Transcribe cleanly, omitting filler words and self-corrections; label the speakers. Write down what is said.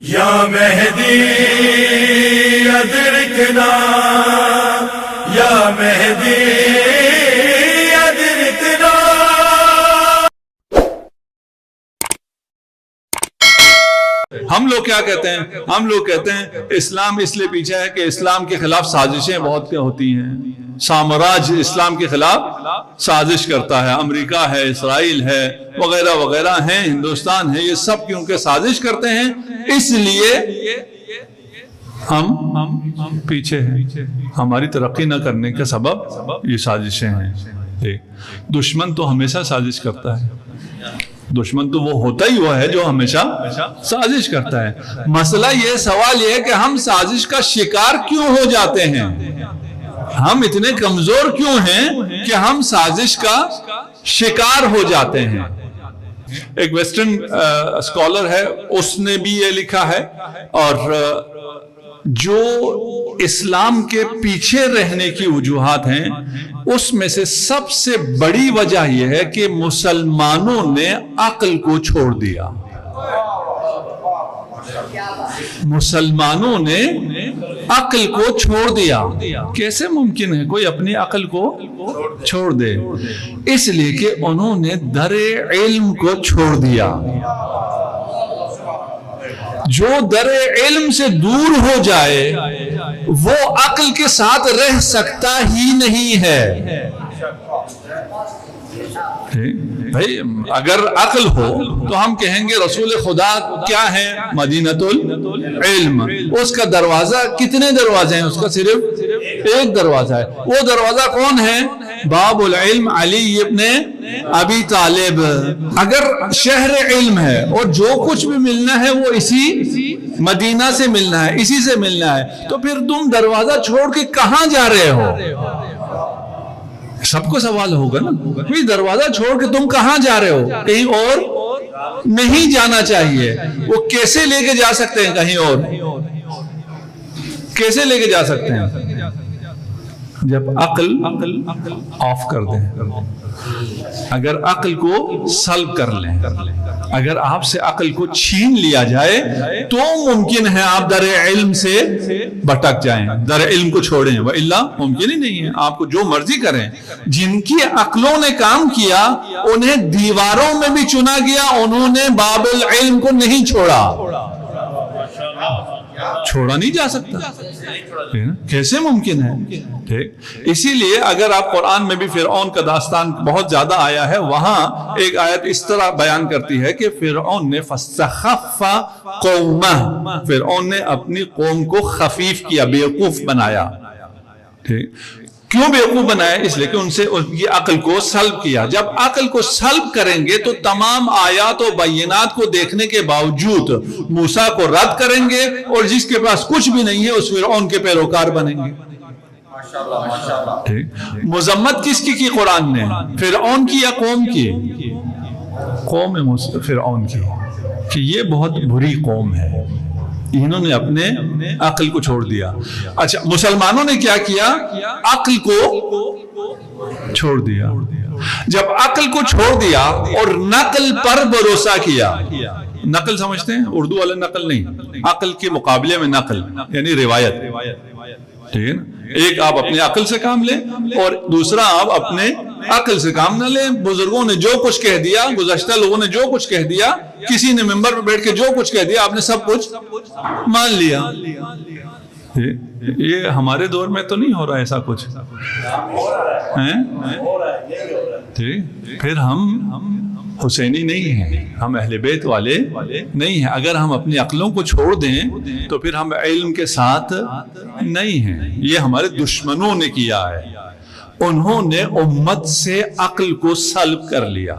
Speaker 1: یا مہدی ادرکنا یا مہدی ادرکنا.
Speaker 2: ہم لوگ کیا کہتے ہیں؟ ہم لوگ کہتے ہیں اسلام اس لیے پیچھے ہے کہ اسلام کے خلاف سازشیں بہت ہوتی ہیں. سامراج اسلام کے خلاف سازش کرتا ہے، امریکہ ہے، اسرائیل ہے، وغیرہ وغیرہ ہیں، ہندوستان ہے، یہ سب کیونکہ سازش کرتے ہیں اس لیے ہم پیچھے ہیں. ہماری ترقی نہ کرنے کا سبب یہ سازشیں ہیں. دشمن تو ہمیشہ سازش کرتا ہے. دشمن تو وہ ہوتا ہی وہ ہے جو ہمیشہ سازش کرتا ہے. مسئلہ یہ سوال یہ ہے کہ ہم سازش کا شکار کیوں ہو جاتے ہیں؟ ہم اتنے کمزور کیوں ہیں کہ ہم سازش کا شکار ہو جاتے ہیں؟ ایک ویسٹرن اسکالر ہے، اس نے بھی یہ لکھا ہے، اور جو اسلام کے پیچھے رہنے کی وجوہات ہیں اس میں سے سب سے بڑی وجہ یہ ہے کہ مسلمانوں نے عقل کو چھوڑ دیا. مسلمانوں نے عقل کو چھوڑ دیا. کیسے ممکن ہے کوئی اپنی عقل کو چھوڑ دے؟ اس لیے کہ انہوں نے در علم کو چھوڑ دیا. جو در علم سے دور ہو جائے وہ عقل کے ساتھ رہ سکتا ہی نہیں ہے. بھائی اگر عقل ہو تو ہم کہیں گے رسول خدا کیا ہے؟ مدینۃ العلم. اس کا دروازہ، کتنے دروازے ہیں؟ اس کا صرف ایک دروازہ ہے. وہ دروازہ کون ہے؟ باب العلم علی ابن ابی طالب. اگر شہر علم ہے اور جو کچھ بھی ملنا ہے وہ اسی مدینہ سے ملنا ہے، اسی سے ملنا ہے، تو پھر تم دروازہ چھوڑ کے کہاں جا رہے ہو؟ سب کو سوال ہوگا نا، دروازہ چھوڑ کے تم کہاں جا رہے ہو؟ کہیں اور نہیں جانا چاہیے. وہ کیسے لے کے جا سکتے ہیں کہیں اور؟ کیسے لے کے جا سکتے ہیں؟ جب عقل آف کر دیں، اگر عقل کو سلب کر لیں، اگر آپ سے عقل کو چھین لیا جائے تو ممکن ہے آپ در علم سے بھٹک جائیں، در علم کو چھوڑیں، وَإِلَّا ممکن ہی نہیں ہے. آپ کو جو مرضی کریں. جن کی عقلوں نے کام کیا انہیں دیواروں میں بھی چنا گیا، انہوں نے باب العلم کو نہیں چھوڑا. چھوڑا نہیں جا سکتا. کیسے ممکن ہے؟ اسی لیے اگر آپ قرآن میں بھی فرعون کا داستان بہت زیادہ آیا ہے، وہاں ایک آیت اس طرح بیان کرتی ہے کہ فرعون نے فَاسْتَخَفَّ قَوْمَهُ، فرعون نے اپنی قوم کو خفیف کیا، بیوقوف بنایا. کیوں بیوقوف بنایا؟ اس لیے کہ ان سے ان کی عقل کو سلب کیا. جب عقل کو سلب کریں گے تو تمام آیات و بینات کو دیکھنے کے باوجود موسیٰ کو رد کریں گے، اور جس کے پاس کچھ بھی نہیں ہے اس فرعون کے پیروکار بنیں گے. مذمت کس کی قرآن نے؟ فرعون کی یا قوم کی؟ قوم فرعون کی، کہ یہ بہت بری قوم ہے، انہوں نے اپنے عقل کو چھوڑ دیا. اچھا، مسلمانوں نے کیا کیا؟ عقل کو چھوڑ دیا. جب عقل کو چھوڑ دیا اور نقل پر بھروسہ کیا، نقل سمجھتے ہیں؟ اردو والے نقل نہیں، عقل کے مقابلے میں نقل یعنی روایت. ٹھیک ہے نا؟ ایک آپ اپنے عقل سے کام لیں اور دوسرا آپ اپنے عقل سے کام نہ لیں. بزرگوں نے جو کچھ کہہ دیا، گزشتہ لوگوں نے جو کچھ کہہ دیا، کسی نے ممبر پر بیٹھ کے جو کچھ کہہ دیا، آپ نے سب کچھ مان لیا. یہ ہمارے دور میں تو نہیں ہو رہا ایسا کچھ. پھر ہم حسینی نہیں ہیں، ہم اہل بیت والے نہیں ہیں. اگر ہم اپنی عقلوں کو چھوڑ دیں تو پھر ہم علم کے ساتھ نہیں ہیں. یہ ہمارے دشمنوں نے کیا ہے، انہوں نے امت سے عقل کو سلب کر لیا.